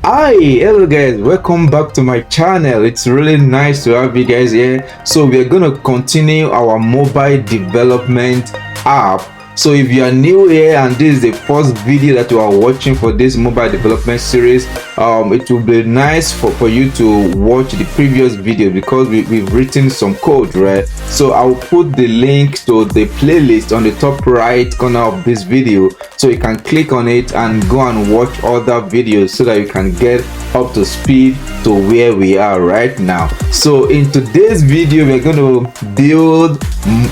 Hi, hello guys, welcome back to my channel. It's really nice to have you guys here. So we're gonna continue our mobile development app. So if you are new here and this is the first video that you are watching for this mobile development series, it will be nice for you to watch the previous video because we've written some code, right? So I'll put the link to the playlist on the top right corner of this video, so you can click on it and go and watch other videos so that you can get up to speed to where we are right now. So in today's video, we're going to build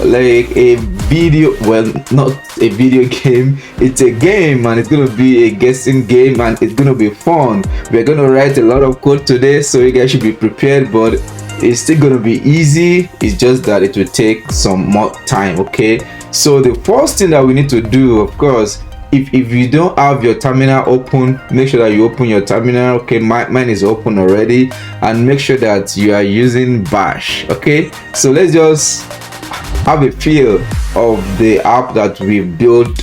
like a video, well, not a video game, it's a game, and it's going to be a guessing game, and it's going to be fun. We're going to write a lot of code today, so you guys should be prepared, but it's still going to be easy. It's just that it will take some more time. Okay, so the first thing that we need to do, of course, if you don't have your terminal open, make sure that you open your terminal. Okay, mine is open already, and make sure that you are using bash. Okay, so let's just have a feel of the app that we've built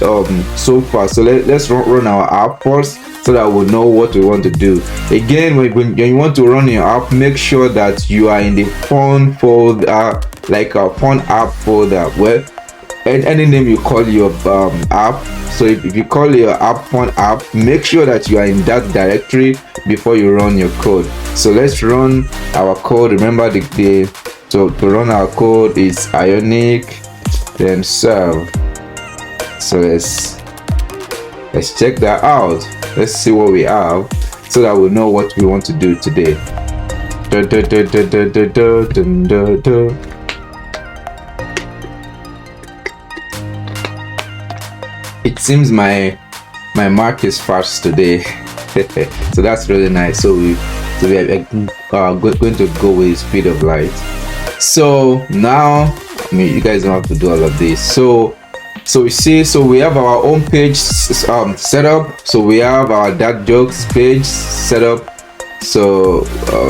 so far. So let's run our app first so that we'll know what we want to do. Again, when you want to run your app, make sure that you are in the fun folder, like a fun app folder. Well, any name you call your app. So if you call your app fun app, make sure that you are in that directory before you run your code. So let's run our code. Remember to run our code is Ionic, then serve. So let's check that out. Let's see what we have so that we know what we want to do today. It seems my mark is fast today. So that's really nice. So we are going to go with speed of light. So now, I mean, you guys don't have to do all of this. So we see, so we have our own page set up. So we have our dad jokes page set up. So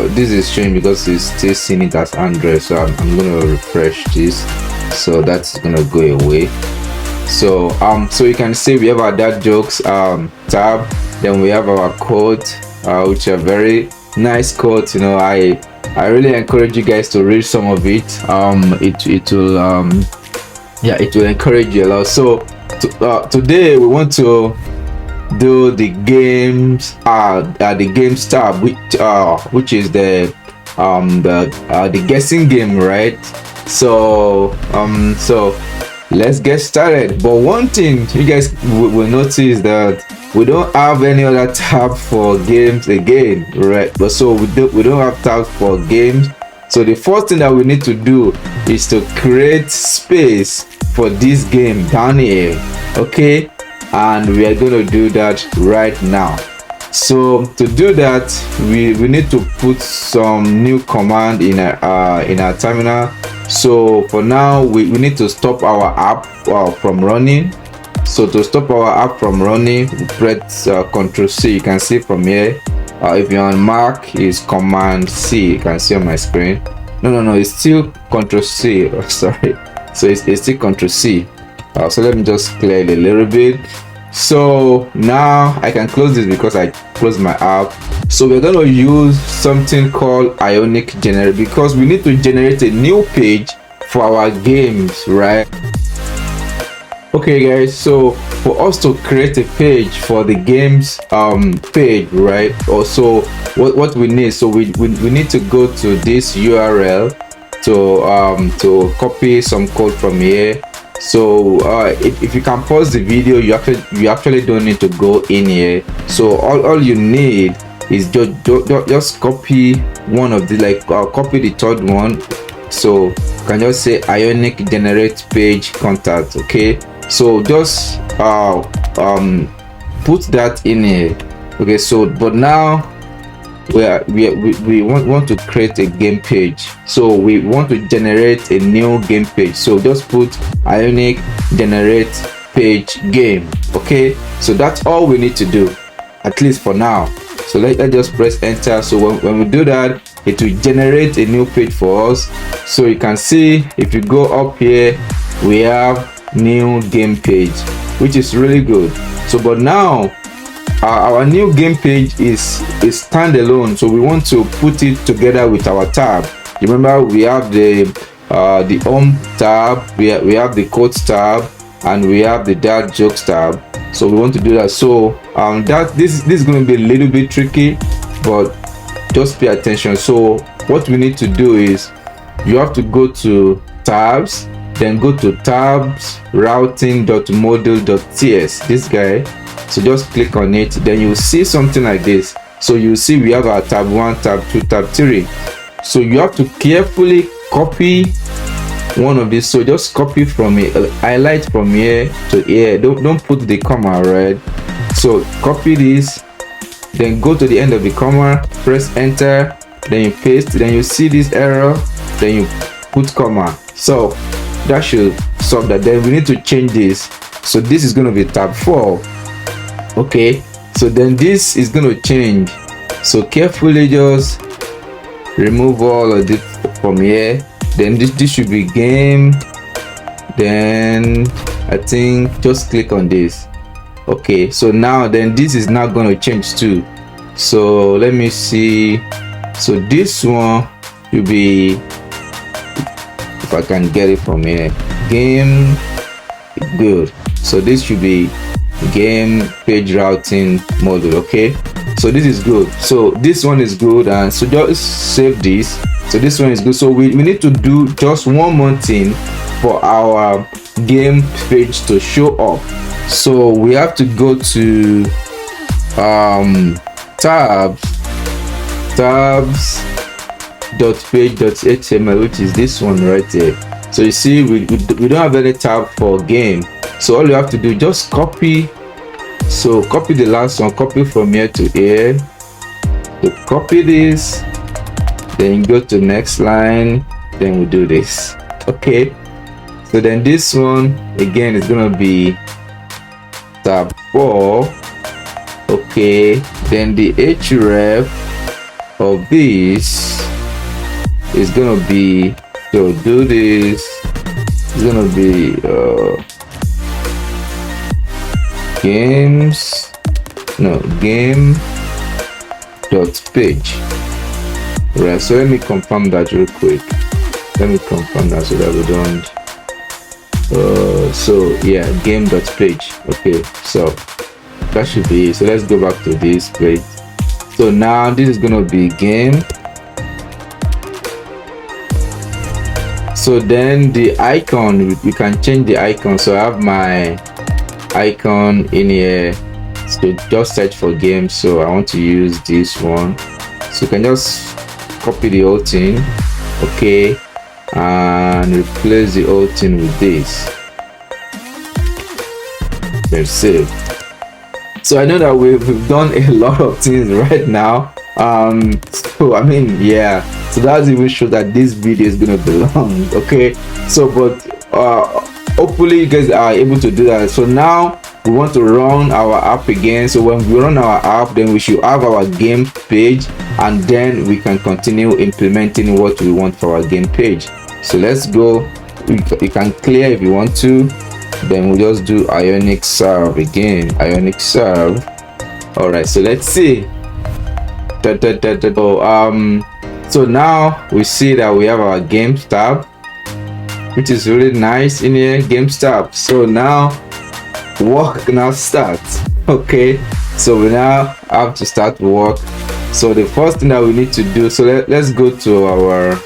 this is showing because it's still seeing it as Android. So I'm gonna refresh this, so that's gonna go away. So you can see we have our dad jokes tab. Then we have our code, which are very nice codes. You know, I really encourage you guys to read some of it. It will encourage you a lot. So today we want to do the games, the games tab, which is the guessing game, right? So let's get started. But one thing you guys will notice that we don't have any other tab for games again, right? But so we don't have tabs for games. So the first thing that we need to do is to create space for this game down here. Okay, and we are going to do that right now. So to do that, we need to put some new command in our terminal. So for now, we need to stop our app from running. So to stop our app from running, press Ctrl C. You can see from here. If you're on Mac, is Command C. You can see on my screen. No, it's still Ctrl C. Oh, sorry. So it's still Ctrl C. So let me just clear it a little bit. So now I can close this because I closed my app. So we're going to use something called Ionic generate, because we need to generate a new page for our games, right? Okay guys, so for us to create a page for the games page, right? Also what we need, so we need to go to this URL to copy some code from here. So if you can pause the video, you actually don't need to go in here. So all you need is just copy one of the, like copy the third one. So you can just say Ionic generate page contact. Okay, so just put that in here. Okay, so but now we want to create a game page. So we want to generate a new game page. So just put Ionic generate page game. Okay, so that's all we need to do, at least for now. So let's just press enter. So when we do that, it will generate a new page for us. So you can see if you go up here, we have new game page, which is really good. So but now our new game page is standalone, so we want to put it together with our tab. Remember, we have the home tab, we have the quotes tab, and we have the dad jokes tab. So we want to do that. So this is going to be a little bit tricky, but just pay attention. So what we need to do is you have to go to tabs, then go to tabs routing.model.ts, this guy. So just click on it, then you will see something like this. So you see we have our tab 1, tab 2, tab 3. So you have to carefully copy one of these. So just copy from it, highlight from here to here, don't put the comma, right? So copy this, then go to the end of the comma, press enter, then you paste, then you see this error, then you put comma. So that should solve that. Then we need to change this. So this is going to be tab 4. Okay, so then this is going to change. So carefully just remove all of this from here. Then this should be game. Then I think just click on this. Okay, so now then this is now going to change too. So let me see. So this one will be, if I can get it from here, game, good. So this should be game page routing model. Okay, so this is good. So this one is good, and so just save this. So this one is good. So we need to do just one more thing for our game page to show up. So we have to go to tabs.page.html, which is this one right there. So you see we don't have any tab for game. So all you have to do, just copy. So copy the last one, copy from here to here. So copy this, then go to next line, then we do this. Okay, so then this one again is gonna be tab 4. Okay, then the href of this is gonna be, so do this, it's gonna be game dot page. Right, so let me confirm that real quick. Let me confirm that so that we don't so yeah, game dot page. Okay, so that should be, so let's go back to this page. So now this is gonna be game. So then the icon, we can change the icon. So I have my icon in here, so just search for game. So I want to use this one, so you can just copy the whole thing, okay, and replace the whole thing with this, then save. So I know that we've done a lot of things right now. So I mean, yeah, so that's even show that this video is gonna be long. Okay, so but hopefully you guys are able to do that. So now we want to run our app again. So when we run our app, then we should have our game page, and then we can continue implementing what we want for our game page. So let's go. You can clear if you want to, then we'll just do Ionic serve again. Ionic serve. All right, so let's see. So now we see that we have our games tab, which is really nice in here, games tab. So now work now starts. Okay, so we now have to start work. So the first thing that we need to do, so let's go to our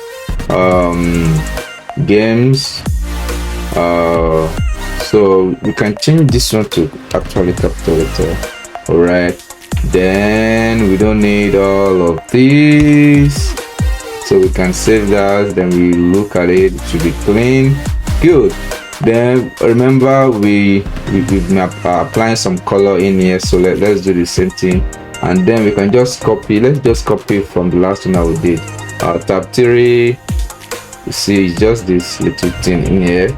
games. So we can change this one to actually capital letter. All right, then we don't need all of these, so we can save that. Then we look at it, it should be clean, good. Then remember we've been applying some color in here, so let's do the same thing, and then we can just copy. Let's just copy from the last one that we did. Tab 3, you see it's just this little thing in here,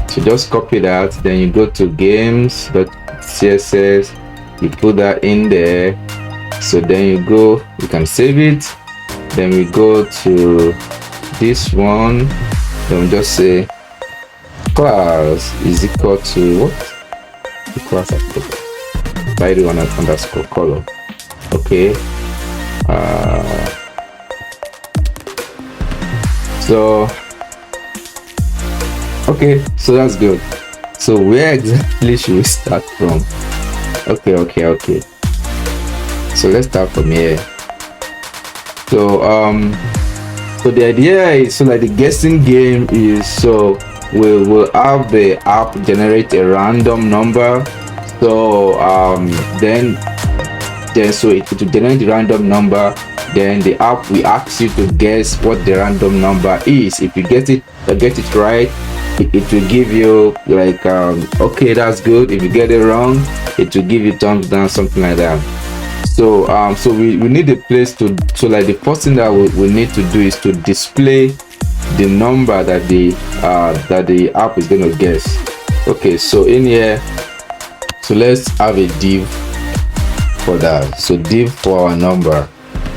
so just copy that. Then you go to games.css, you put that in there. So then you can save it, then we go to this one, then we just say class is equal to what? The class by one underscore color. Okay. So okay, so that's good. So where exactly should we start from? Okay. So let's start from here. So so the idea is, so like the guessing game is, so we will have the app generate a random number. So then so it will generate the random number, then the app will ask you to guess what the random number is. If you get it right, it will give you like okay, that's good. If you get it wrong, it will give you thumbs down, something like that. So so we need a place to, so like the first thing that we need to do is to display the number that the app is going to guess. Okay, so in here, so let's have a div for that. So div for our number.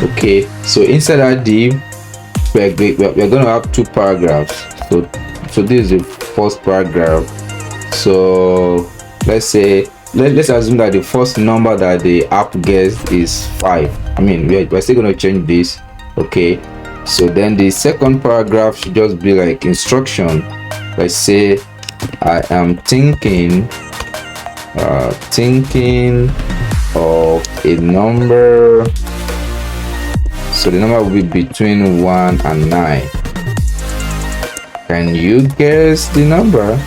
Okay, so inside that div, we're going to have two paragraphs. So this is the first paragraph. So let's say, let's assume that the first number that the app guessed is 5. I mean, we're still going to change this. Okay, so then the second paragraph should just be like instruction. Let's say I am thinking of a number. So the number will be between 1 and 9. Can you guess the number?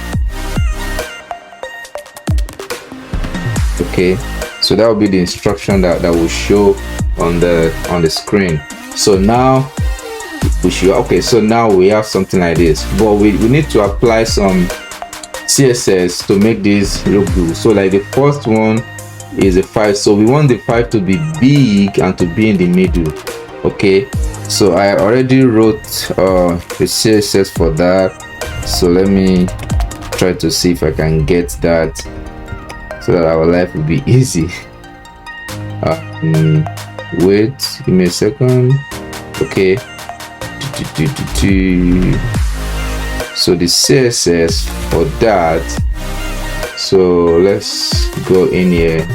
Okay, so that will be the instruction that will show on the screen. So now we should, okay, so now we have something like this, but we need to apply some CSS to make this look good. So like the first one is a 5, so we want the 5 to be big and to be in the middle. Okay, so I already wrote the CSS for that, so let me try to see if I can get that so that our life will be easy. Wait, give me a second. Okay, so the CSS for that, so let's go in here.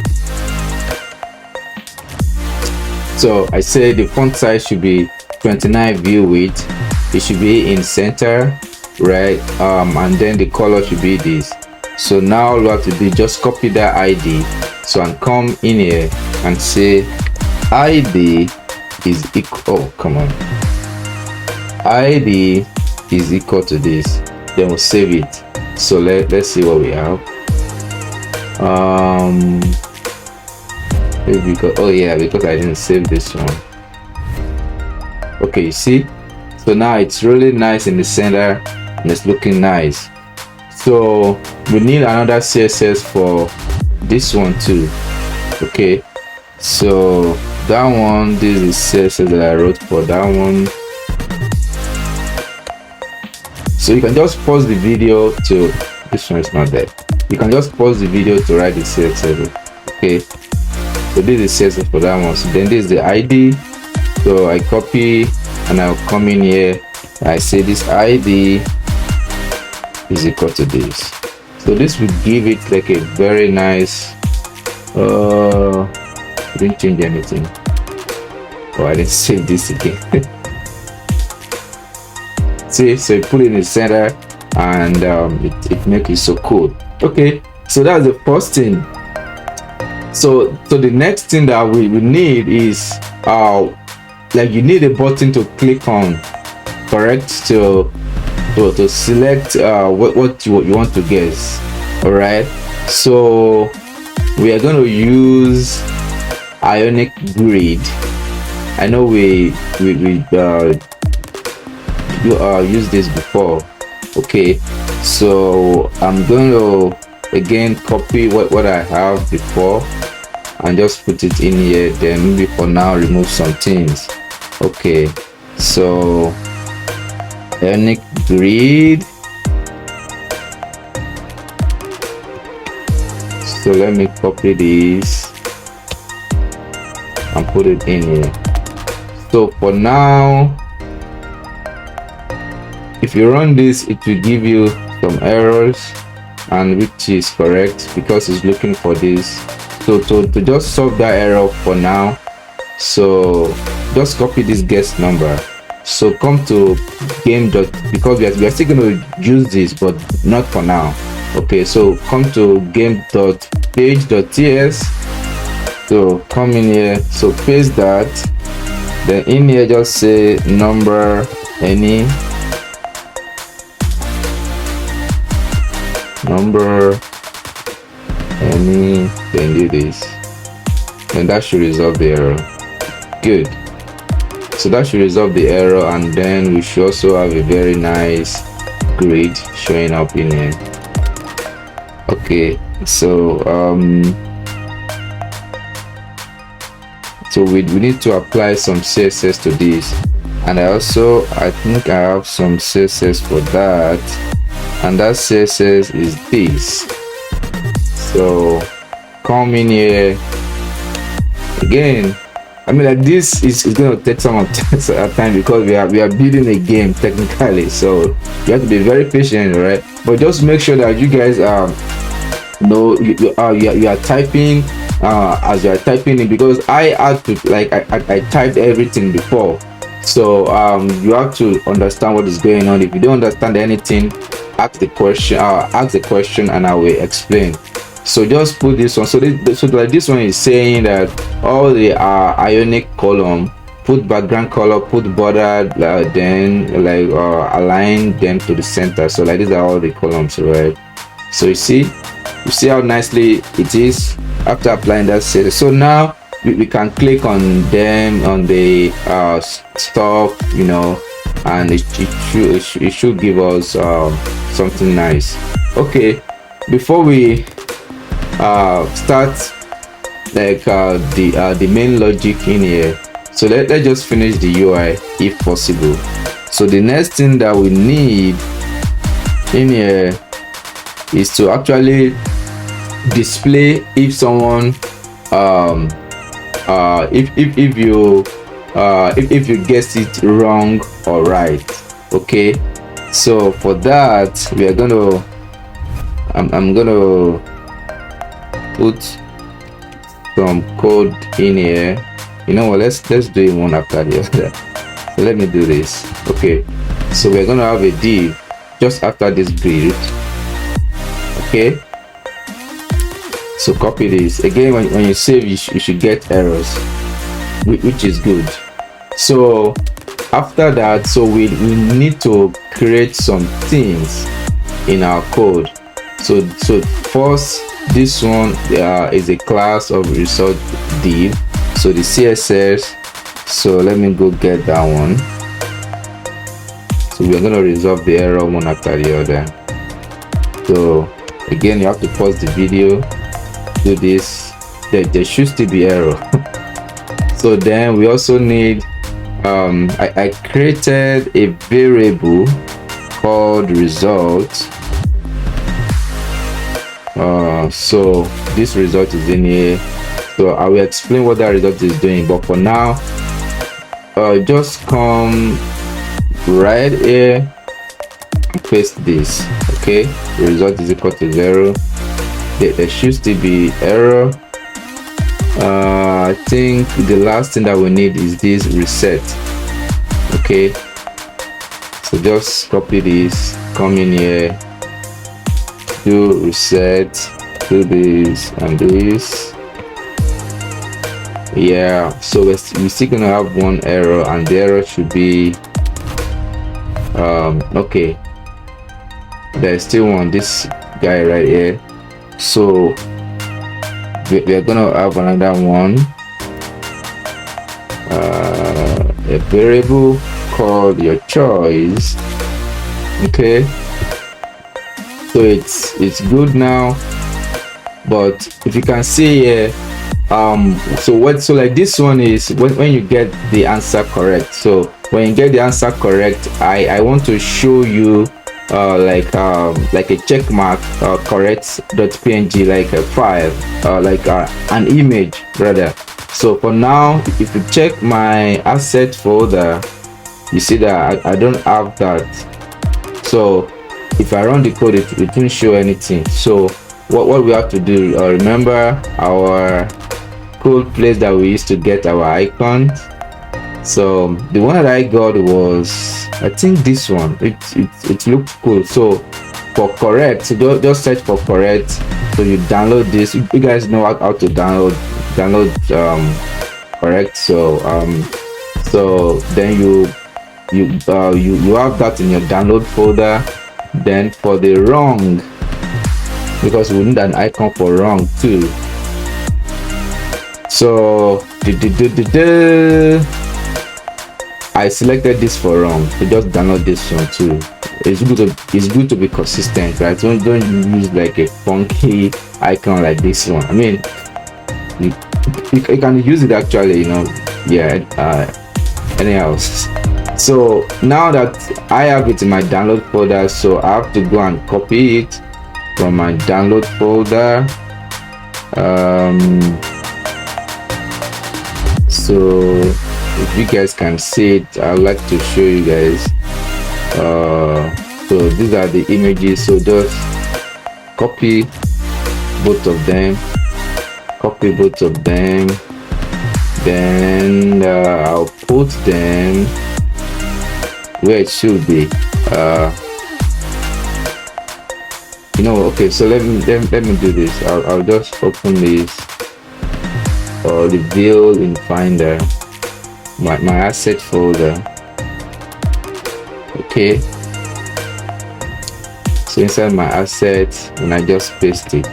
So I say the font size should be 29 view width, it should be in center, right? And then the color should be this. So now all we have to do is just copy that ID, so and come in here and say ID is equal, oh come on, ID is equal to this, then we'll save it. So let's see what we have. Because, oh yeah, because I didn't save this one. Okay, you see, so now it's really nice in the center and it's looking nice. So we need another CSS for this one too. Okay, so that one, this is CSS that I wrote for that one. So you can just pause the video to, this one is not there, you can just pause the video to write the CSS. Okay, so this is CSS for that one. So then this is the ID, so I copy and I'll come in here, I say this ID is equal to this. So this will give it like a very nice, didn't change anything. Oh, I didn't save this again. See, so you put it in the center and it makes it so cool. Okay, so that's the first thing. So the next thing that we need is like you need a button to click on, correct, to select what you want to guess. All right, so we are going to use Ionic grid. I know we used this before. Okay, so I'm going to again copy what I have before and just put it in here, then maybe for now remove some things. Okay, so Ionic grid, so let me copy this and put it in here. So for now, if you run this, it will give you some errors, and which is correct because it's looking for this. So to just solve that error for now, so just copy this guest number. So come to game dot, because we are still going to use this, but not for now. Okay, so come to game dot page dot ts. So come in here, so paste that, then in here just say number any then do this, and that should resolve the error. Good. So that should resolve the error, and then we should also have a very nice grid showing up in here. Okay, so we need to apply some CSS to this, and I think I have some CSS for that, and that CSS is this. So come in here again. I mean, like, this is going to take some time because we are building a game technically, so you have to be very patient, right? But just make sure that you guys know you are typing as you are typing it, because I had to, like, I typed everything before, so you have to understand what is going on. If you don't understand anything, ask the question and I will explain. So just put this one. So like this one is saying that all the Ionic column, put background color, put border, then like align them to the center. So like these are all the columns, right? So you see how nicely it is after applying that CSS. So now we can click on them on the stuff, you know, and it should give us something nice. Okay, before we start like the main logic in here, so let's just finish the UI if possible. So the next thing that we need in here is to actually display if someone if you guessed it wrong or right. Okay, so for that we are gonna I'm gonna put some code in here. You know what, let's do it one after the other. So let me do this. Okay, so we're gonna have a div just after this grid. Okay, so copy this again. When you save, you should get errors, which is good. So after that, so we need to create some things in our code. So first, this one is a class of result div, so the CSS. So let me go get that one. So we're going to resolve the error one after the other. So again, you have to pause the video, do this. There should still be error. So then we also need I created a variable called result. So this result is in here, so I will explain what that result is doing, but for now just come right here and paste this. Okay, the result is equal to 0. There should still be error. I think the last thing that we need is this reset. Okay, so just copy this, come in here, do reset, do this and this. Yeah, so we're still gonna have one error, and the error should be okay, there's still one, this guy right here. So we're gonna have another one, a variable called your choice. Okay, so it's good now, but if you can see here, so like this one is when you get the answer correct. So when you get the answer correct, I want to show you like a check mark, correct.png, like a file, like an image rather. So for now, if you check my asset folder, you see that I don't have that. So if I run the code, it won't show anything. So what we have to do, remember our code place that we used to get our icons. So the one that I got was, I think this one. It looked cool. So for correct, so just search for correct. So you download this. You guys know how to download correct. So so then you have that in your download folder. Then for the wrong, because we need an icon for wrong too. So I selected this for wrong. So just download this one too. It's good to be consistent, right? Don't use like a funky icon like this one. I mean, you can use it actually, you know. Yeah. Anyhow. So now that I have it in my download folder, so I have to go and copy it from my download folder. So if you guys can see it, I'd like to show you guys. So these are the images. So just copy both of them. Then I'll put them where it should be. You know, okay, so let me do this. I'll just open this or reveal in Finder my asset folder. Okay, so inside my assets, and I just paste it.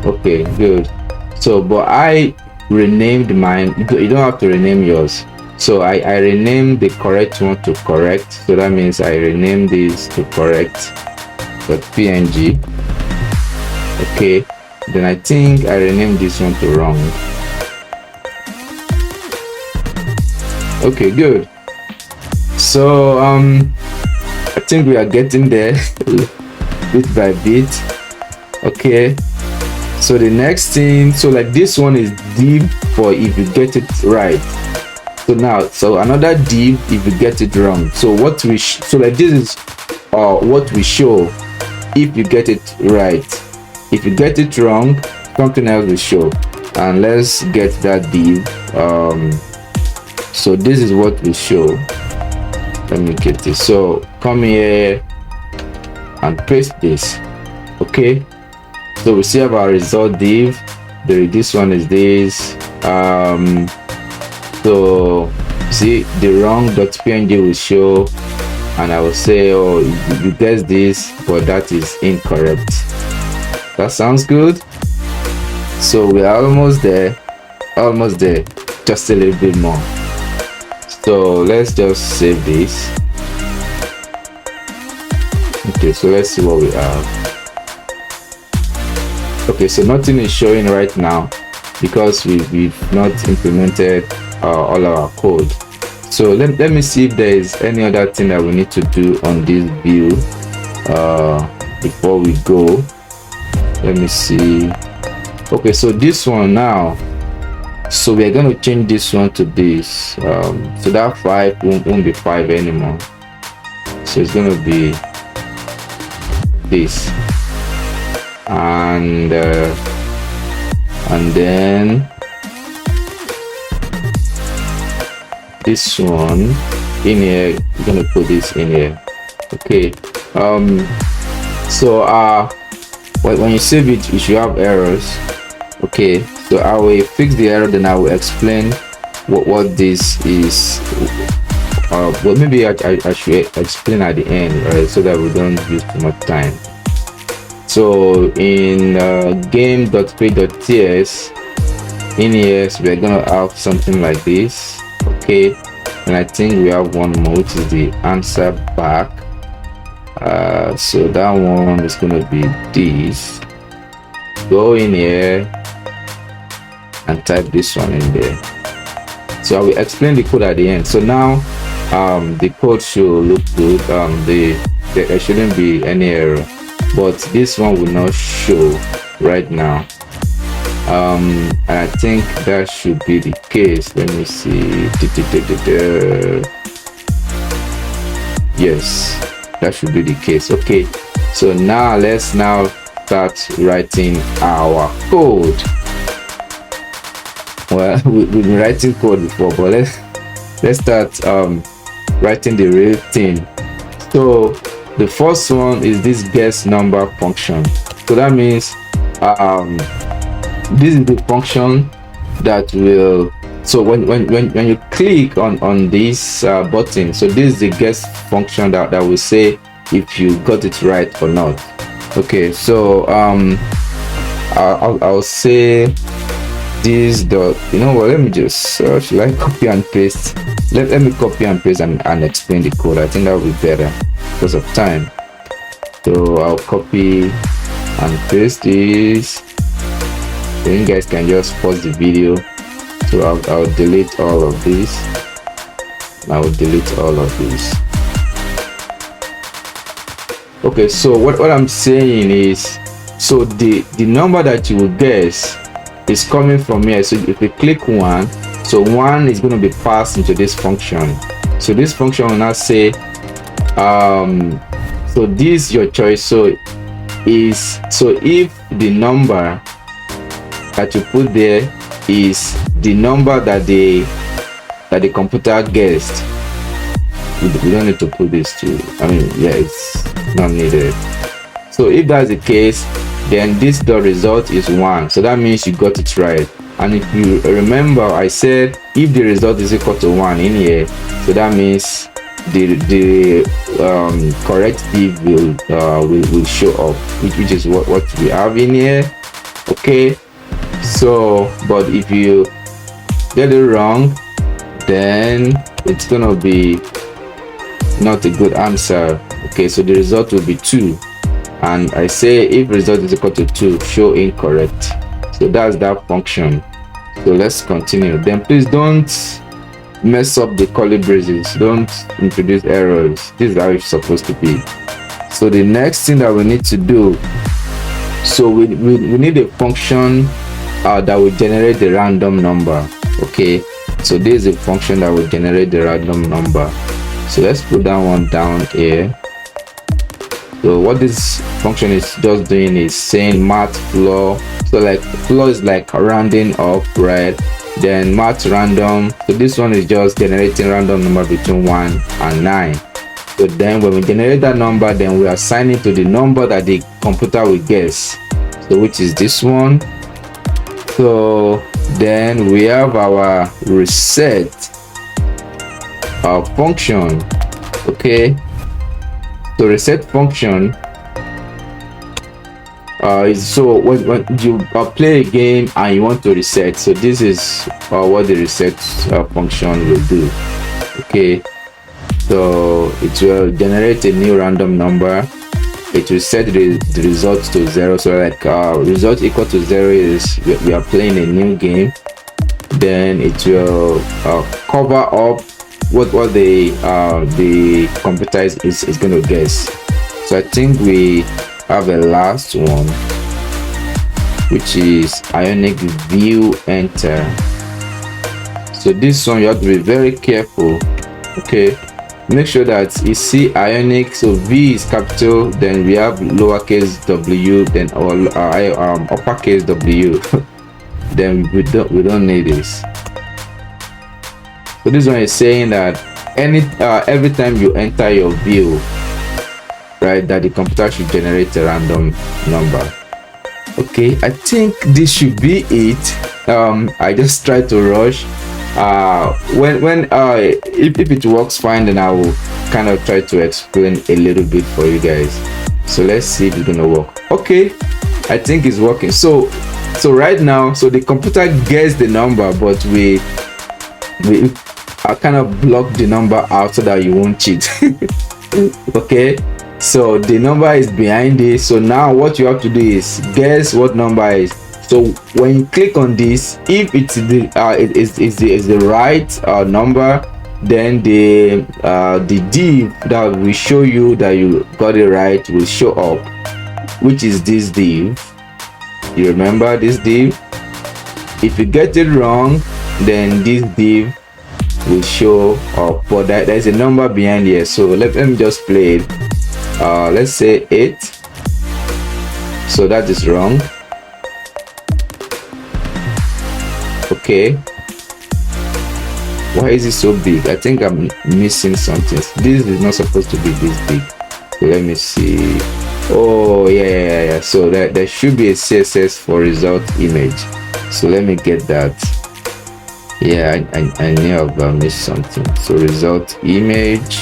Okay, good. So but I renamed mine. You don't have to rename yours. So I renamed the correct one to correct. So that means I renamed this to correct.png. Okay, then I think I renamed this one to wrong. Okay, good. So I think we are getting there bit by bit. Okay, so the next thing, so like this one is div for if you get it right. So now, so another div if you get it wrong. So what we so like this is what we show if you get it right. If you get it wrong, something else will show. And let's get that div. So this is what we show. Let me get this. So come here and paste this. Okay, so we see our result div. This one is this. So see the wrong.png will show, and I will say, oh, you guessed this, but that is incorrect. That sounds good. So we are almost there, just a little bit more. So let's just save this. Okay, so let's see what we have. Okay, so nothing is showing right now because we've not implemented all our code. So let me see if there is any other thing that we need to do on this view before we go. Let me see. Okay, so this one now, so we're going to change this one to this. So that 5 won't be 5 anymore, so it's going to be this, and then this one in here. We're gonna put this in here. Okay, so when you save it, you should have errors. Okay, so I will fix the error, then I will explain what this is. Well, maybe I should explain at the end, right, so that we don't use too much time. So in game.page.ts, in here, so we're gonna have something like this. Okay, and I think we have one more, which is the answer back. So that one is gonna be this. Go in here and type this one in there. So I will explain the code at the end. So now the code should look good. There shouldn't be any error, but this one will not show right now. And I think that should be the case. Let me see. Yes, that should be the case. Okay, so now let's start writing our code. Well, we've been writing code before, but let's start writing the real thing. So the first one is this guess number function. So that means this is the function that will, so when you click on this button, so this is the guess function that will say if you got it right or not. Okay, so I'll say this dot, you know what, let me just should I copy and paste? Let me copy and paste and explain the code. I think that will be better because of time. So I'll copy and paste this. So you guys can just pause the video. So I'll delete all of this. I will delete all of this. Okay, so what I'm saying is, so the number that you will guess is coming from here. So if you click 1, so 1 is going to be passed into this function. So this function will now say so this is your choice. So if the number that you put there is the number that the computer guessed, we don't need to put this to, I mean, yeah, it's not needed. So if that's the case, then this dot result is 1, so that means you got it right. And if you remember, I said if the result is equal to 1 in here, so that means the correct div will show up, which is what we have in here. Okay, so but if you get it wrong, then it's gonna be not a good answer. Okay, so the result will be 2, and I say if result is equal to 2, show incorrect. So that's that function. So let's continue. Then please don't mess up the curly braces, don't introduce errors. This is how it's supposed to be. So the next thing that we need to do, so we need a function that will generate the random number. Okay, so this is a function that will generate the random number. So let's put that one down here. So what this function is just doing is saying math floor. So like floor is like rounding up, right? Then math random, so this one is just generating random number between 1 and 9. So then when we generate that number, then we assign it to the number that the computer will guess, so which is this one. So then we have our reset function. Okay, so reset function is, so when you play a game and you want to reset, so this is what the reset function will do. Okay, so it will generate a new random number. It will set the result to 0. So like result equal to 0 is we are playing a new game. Then it will cover up what the computer is going to guess. So I think we have a last one, which is Ionic view enter. So this one you have to be very careful. Okay, make sure that you see Ionic, so V is capital, then we have lowercase w, then uppercase w. Then we don't need this. So this one is saying that every time you enter your view, right, that the computer should generate a random number. Okay, I think this should be it. I just tried to rush. If it works fine, then I will kind of try to explain a little bit for you guys. So let's see if it's gonna work. Okay, I think it's working. So right now, so the computer gets the number, but we kind of block the number out so that you won't cheat. Okay, so the number is behind it. So now what you have to do is guess what number is. So when you click on this, if it's the right number, then the div that will show you that you got it right will show up, which is this div. You remember this div? if you get it wrong, then this div will show up, but there's a number behind here. So let me just play it. Let's say 8. So that is wrong. Okay, why is it so big? I think I'm missing something. This is not supposed to be this big. So let me see. Oh yeah. So there should be a CSS for result image. So let me get that. Yeah, I knew I've missed something. So result image.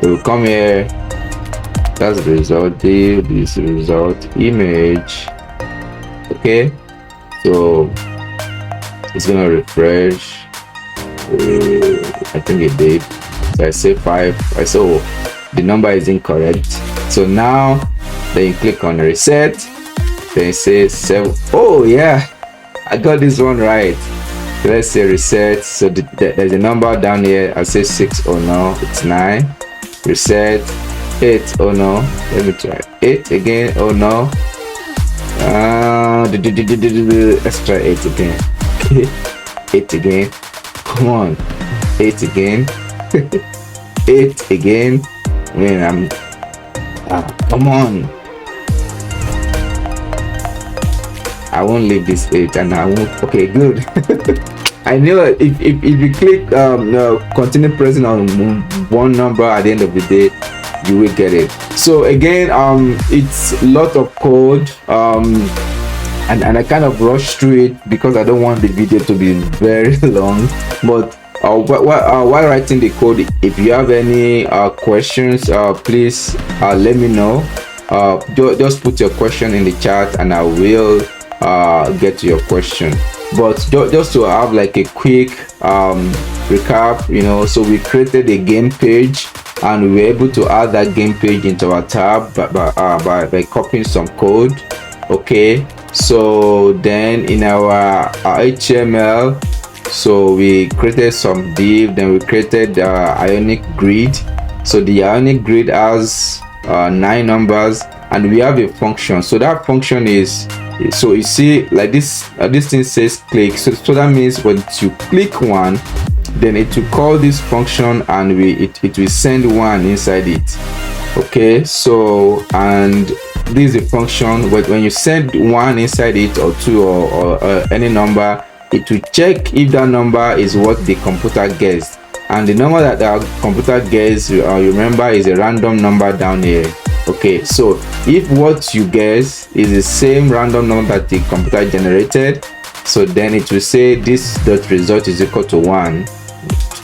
We'll come here. That's the result div. This result image. Okay, so it's gonna refresh. I think it did. So I say 5. I saw the number is incorrect. So now then you click on reset. Then you say 7. Oh yeah, I got this one right. So let's say reset. So there's a number down here. I say 6. Oh no, it's 9. Reset. 8. Oh no, let me try 8 again. Oh no. Let's try 8 again. 8 again. Come on. 8 again. 8 again. Man, come on. I won't leave this 8 and I won't. Okay, good. I know if you click continue pressing on one number at the end of the day, you will get it. So again, it's a lot of code, and I kind of rushed through it because I don't want the video to be very long. But while writing the code, if you have any questions, please let me know. Just put your question in the chat and I will get to your question. But just to have like a quick recap, so we created a game page and we were able to add that game page into our tab by copying some code. Okay, so then in our HTML, so we created some div, then we created Ionic grid. So the Ionic grid has 9 numbers and we have a function. So that function is, so you see like this thing says click, so that means when you click one, then it will call this function and it will send 1 inside it. Okay, so and this is a function when you send 1 inside it or 2 or any number, it will check if that number is what the computer guessed, and the number that the computer guessed, remember, is a random number down here. Okay, so if what you guess is the same random number that the computer generated, so then it will say this dot result is equal to 1.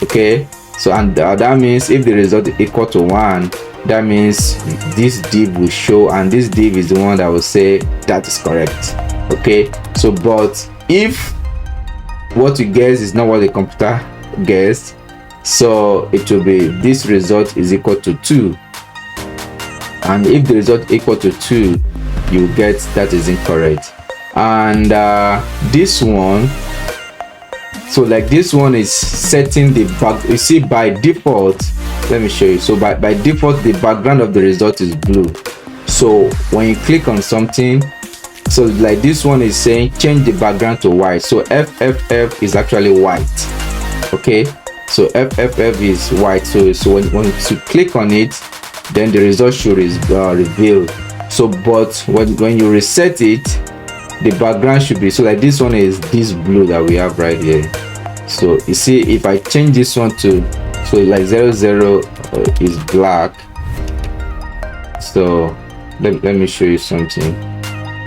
Okay, so and that means if the result is equal to 1, that means this div will show, and this div is the one that will say that is correct. Okay, so but if what you guess is not what the computer guessed, so it will be this result is equal to 2, and if the result equal to 2, you get that is incorrect. And this one, so like this one is setting the back, you see by default, let me show you. So by default the background of the result is blue. So when you click on something, so like this one is saying change the background to white, so FFF is actually white. Okay, so FFF is white. So when you click on it, then the result should reveal. So but when you reset it, the background should be, so like this one is this blue that we have right here. So you see if I change this one to, so like 00 is black. So let me show you something,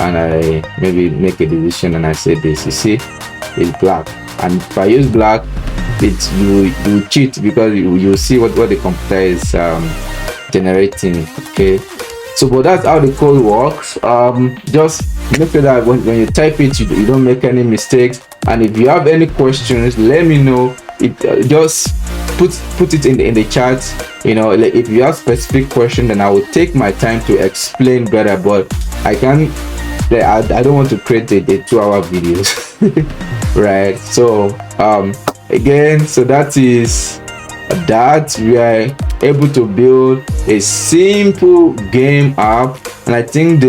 and I maybe make a decision and I say this, you see it's black, and if I use black, it's you cheat because you see what the computer is generating. Okay, so but that's how the code works. Just make sure that when you type it, you don't make any mistakes, and if you have any questions, let me know. Just put it in the chat. Like if you have specific question, then I will take my time to explain better, but I don't want to create a 2-hour videos. Right, so again, so that is that we are able to build a simple game app, and I think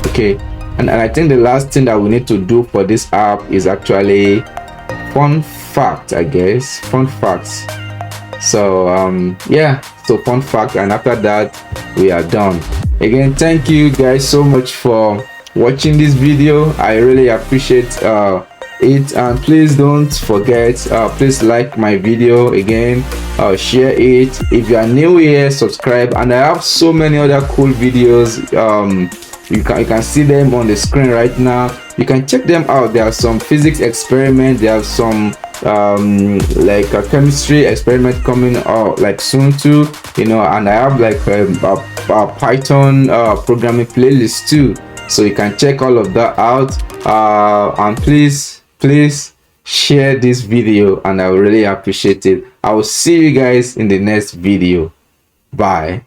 Okay, and I think the last thing that we need to do for this app is actually fun fact, I guess. Fun facts. So yeah, so fun fact, and after that we are done. Again, thank you guys so much for watching this video. I really appreciate it, and please don't forget, please like my video again, share it. If you are new here, subscribe, and I have so many other cool videos. You can see them on the screen right now. You can check them out. There are some physics experiments, there are some like a chemistry experiment coming out like soon too, you know, and I have like a Python programming playlist too, so you can check all of that out. And please share this video, and I will really appreciate it. I will see you guys in the next video. Bye.